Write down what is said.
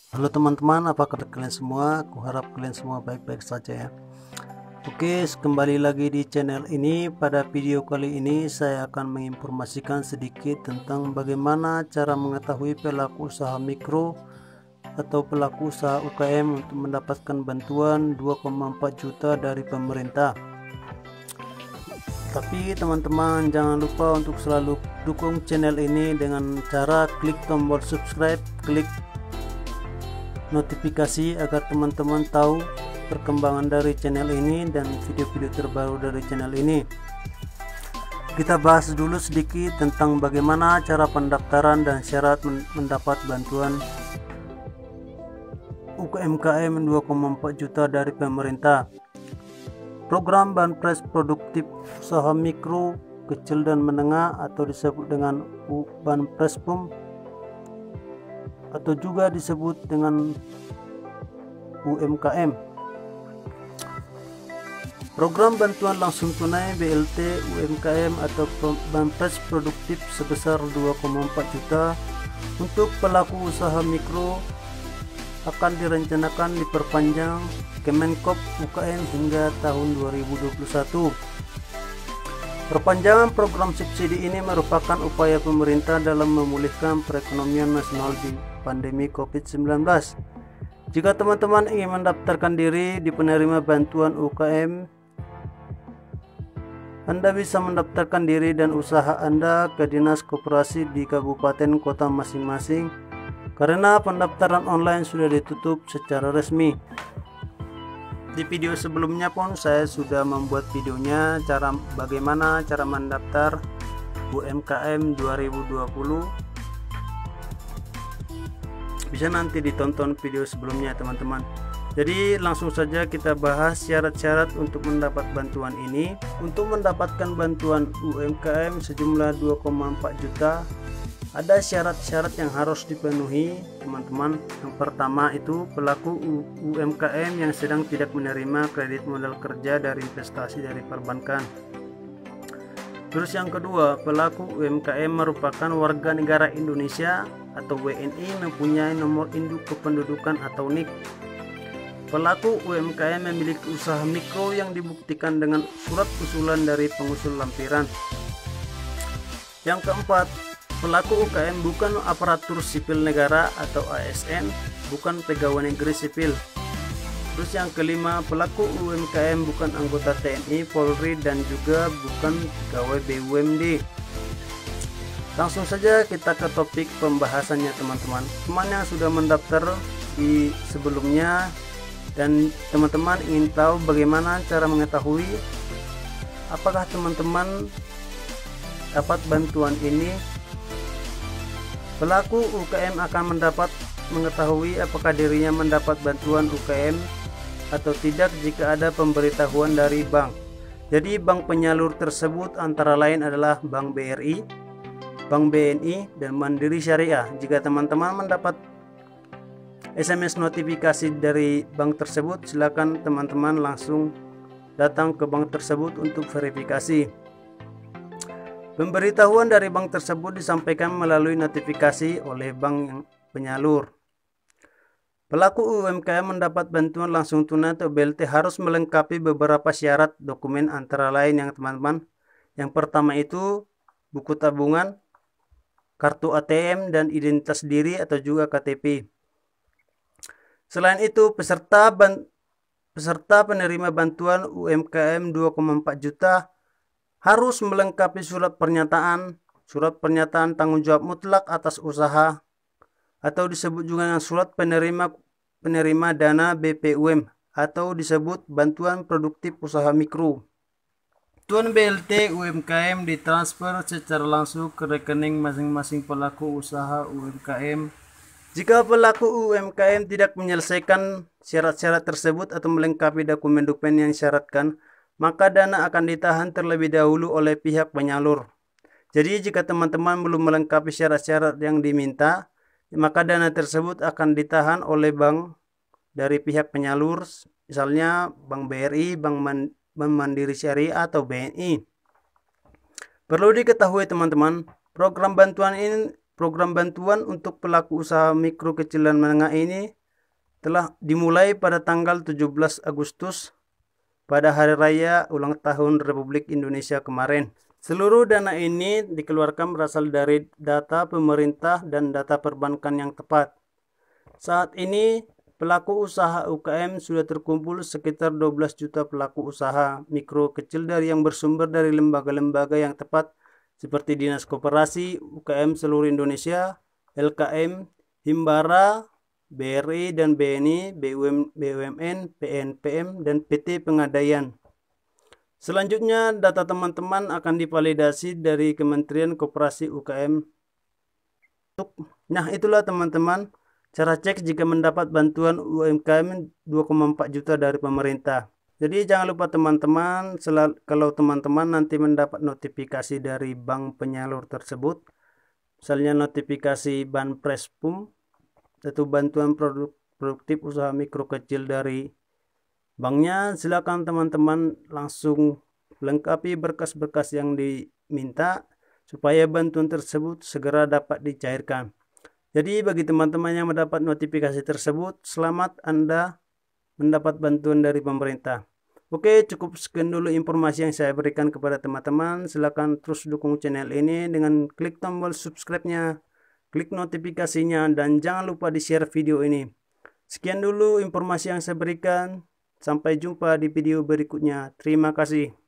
Halo teman-teman, apa kabar kalian semua? Aku harap kalian semua baik-baik saja ya. Oke, kembali lagi di channel ini. Pada video kali ini saya akan menginformasikan sedikit tentang bagaimana cara mengetahui pelaku usaha mikro atau pelaku usaha UKM untuk mendapatkan bantuan 2,4 juta dari pemerintah. Tapi teman-teman jangan lupa untuk selalu dukung channel ini dengan cara klik tombol subscribe, klik notifikasi agar teman-teman tahu perkembangan dari channel ini dan video-video terbaru dari channel ini. Kita bahas dulu sedikit tentang bagaimana cara pendaftaran dan syarat mendapat bantuan UMKM 2,4 juta dari pemerintah. Program Banpres Produktif Usaha Mikro, Kecil dan Menengah atau disebut dengan Banprespum atau juga disebut dengan UMKM. Program bantuan langsung tunai BLT UMKM atau Banpres Produktif sebesar 2,4 juta untuk pelaku usaha mikro akan direncanakan diperpanjang Kemenkop UKM hingga tahun 2021. Perpanjangan program subsidi ini merupakan upaya pemerintah dalam memulihkan perekonomian nasional di pandemi COVID-19. Jika teman-teman ingin mendaftarkan diri di penerima bantuan UKM, Anda bisa mendaftarkan diri dan usaha Anda ke Dinas Koperasi di kabupaten kota masing-masing karena pendaftaran online sudah ditutup secara resmi. Di video sebelumnya pun saya sudah membuat videonya bagaimana cara mendaftar UMKM 2020. Bisa nanti ditonton video sebelumnya teman-teman. Jadi langsung saja kita bahas syarat-syarat untuk mendapat bantuan ini. Untuk mendapatkan bantuan UMKM sejumlah 2,4 juta, ada syarat-syarat yang harus dipenuhi teman-teman. Yang pertama itu pelaku UMKM yang sedang tidak menerima kredit modal kerja dari investasi dari perbankan. Terus yang kedua, pelaku UMKM merupakan warga negara Indonesia atau WNI, mempunyai nomor induk kependudukan atau NIK. Pelaku UMKM memiliki usaha mikro yang dibuktikan dengan surat usulan dari pengusul lampiran. Yang keempat, pelaku UKM bukan aparatur sipil negara atau ASN, bukan pegawai negeri sipil. Terus yang kelima, pelaku UMKM bukan anggota TNI, Polri dan juga bukan pegawai BUMD. Langsung saja kita ke topik pembahasannya teman-teman. Teman yang sudah mendaftar di sebelumnya dan teman-teman ingin tahu bagaimana cara mengetahui apakah teman-teman dapat bantuan ini. Pelaku UKM akan mengetahui apakah dirinya mendapat bantuan UKM atau tidak jika ada pemberitahuan dari bank. Jadi bank penyalur tersebut antara lain adalah Bank BRI, Bank BNI, dan Mandiri Syariah. Jika teman-teman mendapat SMS notifikasi dari bank tersebut, silakan teman-teman langsung datang ke bank tersebut untuk verifikasi. Pemberitahuan dari bank tersebut disampaikan melalui notifikasi oleh bank penyalur. Pelaku UMKM mendapat bantuan langsung tunai atau BLT harus melengkapi beberapa syarat dokumen antara lain yang teman-teman. Yang pertama itu buku tabungan, kartu ATM, dan identitas diri atau juga KTP. Selain itu, peserta penerima bantuan UMKM 2,4 juta harus melengkapi surat pernyataan tanggung jawab mutlak atas usaha atau disebut juga dengan surat penerima dana BPUM atau disebut bantuan produktif usaha mikro. Bantuan BLT UMKM ditransfer secara langsung ke rekening masing-masing pelaku usaha UMKM. Jika pelaku UMKM tidak menyelesaikan syarat-syarat tersebut atau melengkapi dokumen-dokumen yang disyaratkan, maka dana akan ditahan terlebih dahulu oleh pihak penyalur. Jadi jika teman-teman belum melengkapi syarat-syarat yang diminta, maka dana tersebut akan ditahan oleh bank dari pihak penyalur, misalnya Bank BRI, Bank Mandiri Syariah atau BNI. Perlu diketahui teman-teman, program bantuan untuk pelaku usaha mikro, kecil, dan menengah ini telah dimulai pada tanggal 17 Agustus pada hari raya ulang tahun Republik Indonesia kemarin. Seluruh dana ini dikeluarkan berasal dari data pemerintah dan data perbankan yang tepat. Saat ini pelaku usaha UKM sudah terkumpul sekitar 12 juta pelaku usaha mikro kecil yang bersumber dari lembaga-lembaga yang tepat seperti Dinas Koperasi, UKM seluruh Indonesia, LKM, Himbara, BRI dan BNI, BUMN, PNPM, dan PT Pengadaian. Selanjutnya, data teman-teman akan divalidasi dari Kementerian Koperasi UKM. Nah, itulah teman-teman cara cek jika mendapat bantuan UMKM 2,4 juta dari pemerintah. Jadi jangan lupa teman-teman, kalau teman-teman nanti mendapat notifikasi dari bank penyalur tersebut, misalnya notifikasi Banpres PUM atau bantuan produktif usaha mikro kecil dari banknya, silakan teman-teman langsung lengkapi berkas-berkas yang diminta supaya bantuan tersebut segera dapat dicairkan. Jadi bagi teman-teman yang mendapat notifikasi tersebut, selamat Anda mendapat bantuan dari pemerintah. Oke, cukup sekian dulu informasi yang saya berikan kepada teman-teman. Silakan terus dukung channel ini dengan klik tombol subscribe-nya, klik notifikasinya, dan jangan lupa di-share video ini. Sekian dulu informasi yang saya berikan. Sampai jumpa di video berikutnya. Terima kasih.